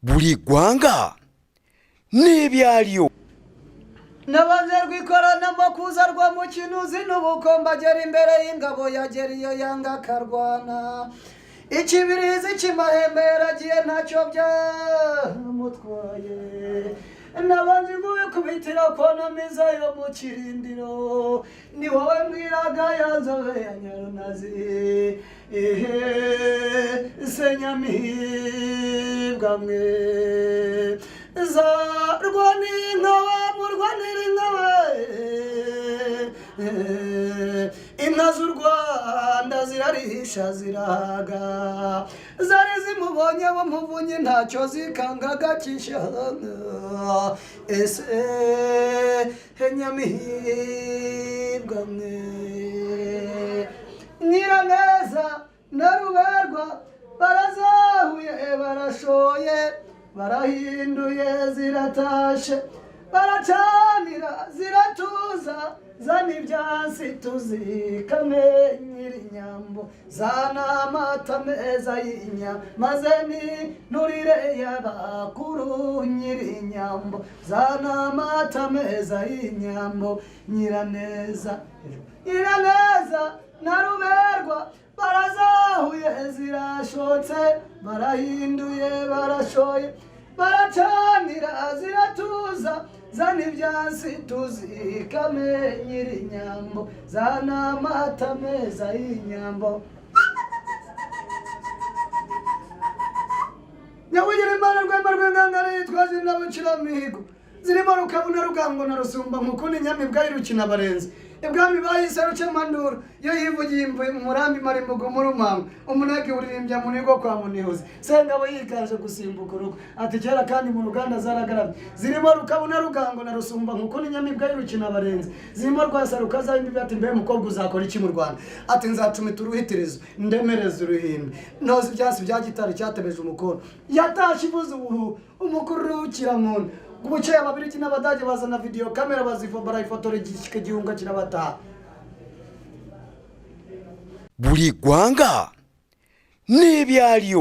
buri gwanga n'ibyariyo nabanje rwikoranamo kuza rwa mukinuzi n'ubukombe agera imbere y'ingabo yagera iyo yanga akarwana ikibirizi cy'amahembe yaragiye ntacyo byamutwaye nabanje kubitira konamiza yo mu kirindiro ni wowe mbwiraga yanzobe ya nyarunazi senyamibwa mwe zarwani inkawe murwanira inkawe inka z'u Rwanda zirarisha zirahaga zari zimubonye bamuvunye ntacyo zikangaga kishanga ese nyamihibwa mwe Nyiraneza na Ruberwa barazahuye barashoye barahinduye ziratashe baracanira ziratuza zana ibyansi tuzikame Nyirinyambo zana amata meza y'inyama maze ninturire y'abakuru Nyirinyambo zana amata meza y'inyambo Nyiraneza na Ruberwa barazahuye zirashotse barahinduye barashoye baracanira ziratuza zana ibyansi tuzikame Nyirinyambo zana amata meza y'inyambo Nyabugira Imana Rwema rw'Ingangare yitwaje indabukiramihigo zirimo Rukabuna Rugango na Rusumba Mukuni Nyamibwa y'irukina abarenzi ibwami bahise Rukemanduru yo yivugiye imvuye mu murambi marimbugo mu Rumango umuneke uririmbya mu nigo kwa Munihuzi Sengabo yikaje gusimbuka urugo ati kera kandi mu Ruganda zaragarabye zirimo Rukabuna Rugango na Rusumba Mukuni Nyamibwa y'irukina abarenzi zirimo Rwasaruka z'imbibi ati mbe mukobwa uzakora iki mu Rwanda ati nzacumita uruhitirizo ndemereza uruhimbi nozi byasi bya gitari cyatebeje umukono yatashe ivuze ubu umukuru w'ikiramuntu Kubucheye ababiriki n'abadage bazana video kamera barayifotora igihunga kirabataha buri gwanga n'ibyariyo